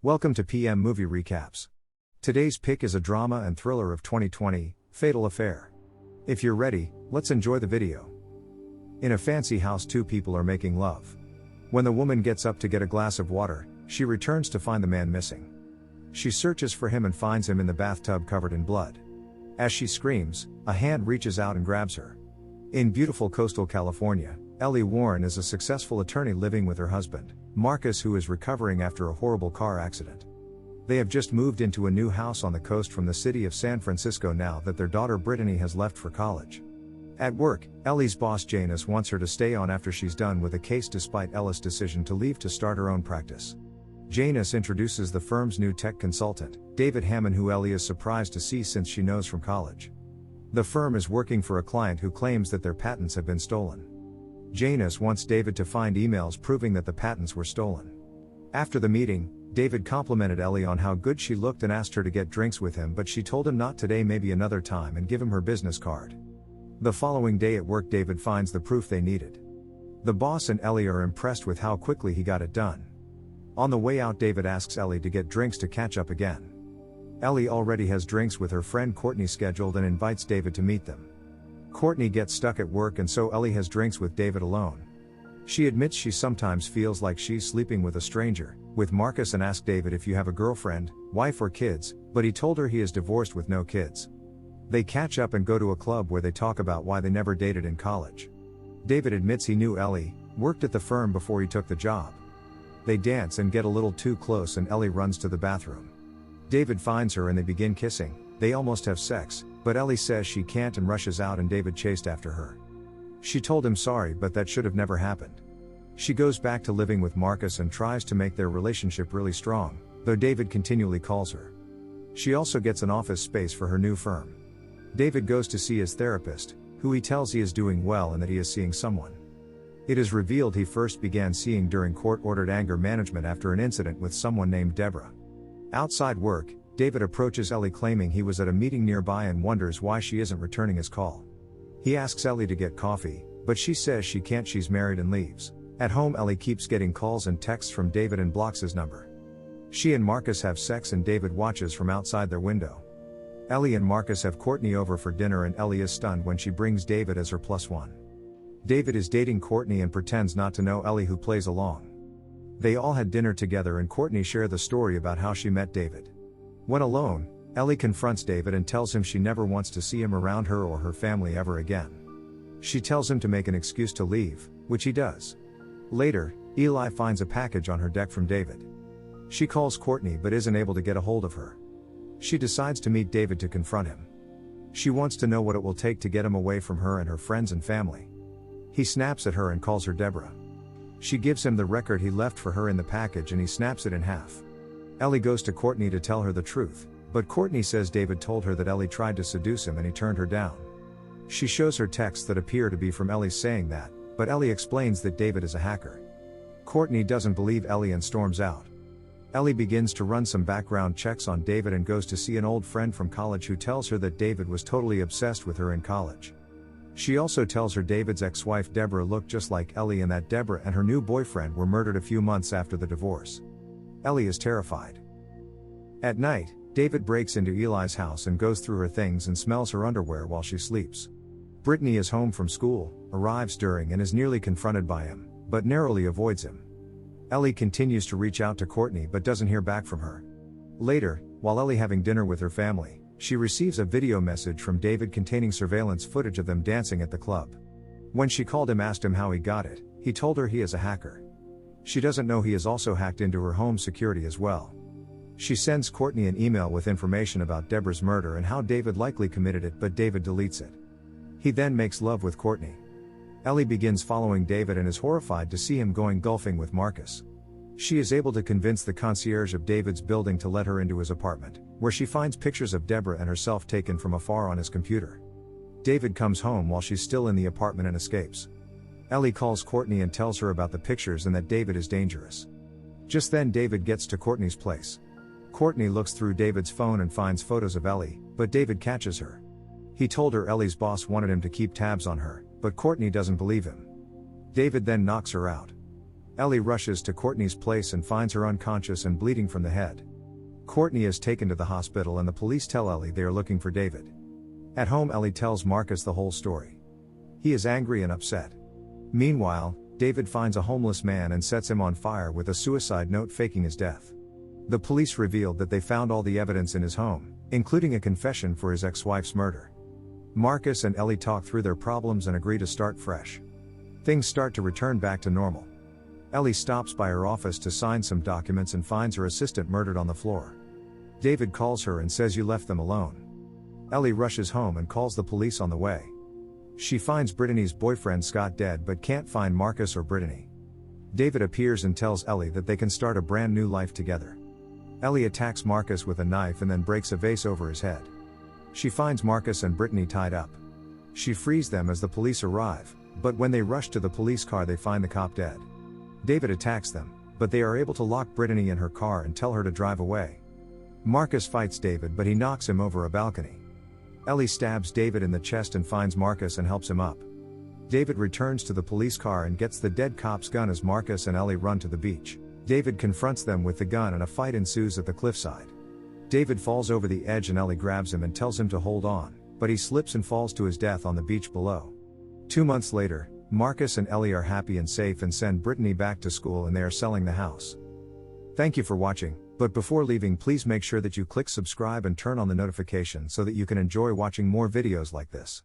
Welcome to PM Movie Recaps. Today's pick is a drama and thriller of 2020, Fatal Affair. If you're ready, let's enjoy the video. In a fancy house, two people are making love. When the woman gets up to get a glass of water, she returns to find the man missing. She searches for him and finds him in the bathtub covered in blood. As she screams, a hand reaches out and grabs her. In beautiful coastal California, Ellie Warren is a successful attorney living with her husband, Marcus, who is recovering after a horrible car accident. They have just moved into a new house on the coast from the city of San Francisco now that their daughter Brittany has left for college. At work, Ellie's boss Janice wants her to stay on after she's done with a case despite Ellie's decision to leave to start her own practice. Janice introduces the firm's new tech consultant, David Hammond, who Ellie is surprised to see since she knows from college. The firm is working for a client who claims that their patents have been stolen. Janice wants David to find emails proving that the patents were stolen. After the meeting, David complimented Ellie on how good she looked and asked her to get drinks with him, but she told him not today, maybe another time, and give him her business card. The following day at work, David finds the proof they needed. The boss and Ellie are impressed with how quickly he got it done. On the way out, David asks Ellie to get drinks to catch up again. Ellie already has drinks with her friend Courtney scheduled and invites David to meet them. Courtney gets stuck at work and so Ellie has drinks with David alone. She admits she sometimes feels like she's sleeping with a stranger, with Marcus, and asks David if you have a girlfriend, wife or kids, but he told her he is divorced with no kids. They catch up and go to a club where they talk about why they never dated in college. David admits he knew Ellie, worked at the firm before he took the job. They dance and get a little too close and Ellie runs to the bathroom. David finds her and they begin kissing. They almost have sex, but Ellie says she can't and rushes out and David chased after her. She told him sorry, but that should have never happened. She goes back to living with Marcus and tries to make their relationship really strong, though David continually calls her. She also gets an office space for her new firm. David goes to see his therapist, who he tells he is doing well and that he is seeing someone. It is revealed he first began seeing during court-ordered anger management after an incident with someone named Deborah. Outside work, David approaches Ellie claiming he was at a meeting nearby and wonders why she isn't returning his call. He asks Ellie to get coffee, but she says she can't, she's married, and leaves. At home, Ellie keeps getting calls and texts from David and blocks his number. She and Marcus have sex and David watches from outside their window. Ellie and Marcus have Courtney over for dinner and Ellie is stunned when she brings David as her +1. David is dating Courtney and pretends not to know Ellie, who plays along. They all had dinner together and Courtney shares the story about how she met David. When alone, Ellie confronts David and tells him she never wants to see him around her or her family ever again. She tells him to make an excuse to leave, which he does. Later, Eli finds a package on her deck from David. She calls Courtney but isn't able to get a hold of her. She decides to meet David to confront him. She wants to know what it will take to get him away from her and her friends and family. He snaps at her and calls her Deborah. She gives him the record he left for her in the package and he snaps it in half. Ellie goes to Courtney to tell her the truth, but Courtney says David told her that Ellie tried to seduce him and he turned her down. She shows her texts that appear to be from Ellie saying that, but Ellie explains that David is a hacker. Courtney doesn't believe Ellie and storms out. Ellie begins to run some background checks on David and goes to see an old friend from college who tells her that David was totally obsessed with her in college. She also tells her David's ex-wife Deborah looked just like Ellie and that Deborah and her new boyfriend were murdered a few months after the divorce. Ellie is terrified. At night, David breaks into Eli's house and goes through her things and smells her underwear while she sleeps. Brittany is home from school, arrives during and is nearly confronted by him, but narrowly avoids him. Ellie continues to reach out to Courtney but doesn't hear back from her. Later, while Ellie having dinner with her family, she receives a video message from David containing surveillance footage of them dancing at the club. When she called him, asked him how he got it, he told her he is a hacker. She doesn't know he has also hacked into her home security as well. She sends Courtney an email with information about Deborah's murder and how David likely committed it, but David deletes it. He then makes love with Courtney. Ellie begins following David and is horrified to see him going golfing with Marcus. She is able to convince the concierge of David's building to let her into his apartment, where she finds pictures of Deborah and herself taken from afar on his computer. David comes home while she's still in the apartment and escapes. Ellie calls Courtney and tells her about the pictures and that David is dangerous. Just then David gets to Courtney's place. Courtney looks through David's phone and finds photos of Ellie, but David catches her. He told her Ellie's boss wanted him to keep tabs on her, but Courtney doesn't believe him. David then knocks her out. Ellie rushes to Courtney's place and finds her unconscious and bleeding from the head. Courtney is taken to the hospital and the police tell Ellie they are looking for David. At home, Ellie tells Marcus the whole story. He is angry and upset. Meanwhile, David finds a homeless man and sets him on fire with a suicide note faking his death. The police revealed that they found all the evidence in his home, including a confession for his ex-wife's murder. Marcus and Ellie talk through their problems and agree to start fresh. Things start to return back to normal. Ellie stops by her office to sign some documents and finds her assistant murdered on the floor. David calls her and says you left them alone. Ellie rushes home and calls the police on the way. She finds Brittany's boyfriend Scott dead but can't find Marcus or Brittany. David appears and tells Ellie that they can start a brand new life together. Ellie attacks Marcus with a knife and then breaks a vase over his head. She finds Marcus and Brittany tied up. She frees them as the police arrive, but when they rush to the police car they find the cop dead. David attacks them, but they are able to lock Brittany in her car and tell her to drive away. Marcus fights David but he knocks him over a balcony. Ellie stabs David in the chest and finds Marcus and helps him up. David returns to the police car and gets the dead cop's gun as Marcus and Ellie run to the beach. David confronts them with the gun and a fight ensues at the cliffside. David falls over the edge and Ellie grabs him and tells him to hold on, but he slips and falls to his death on the beach below. 2 months later, Marcus and Ellie are happy and safe and send Brittany back to school and they are selling the house. Thank you for watching, but before leaving please make sure that you click subscribe and turn on the notification so that you can enjoy watching more videos like this.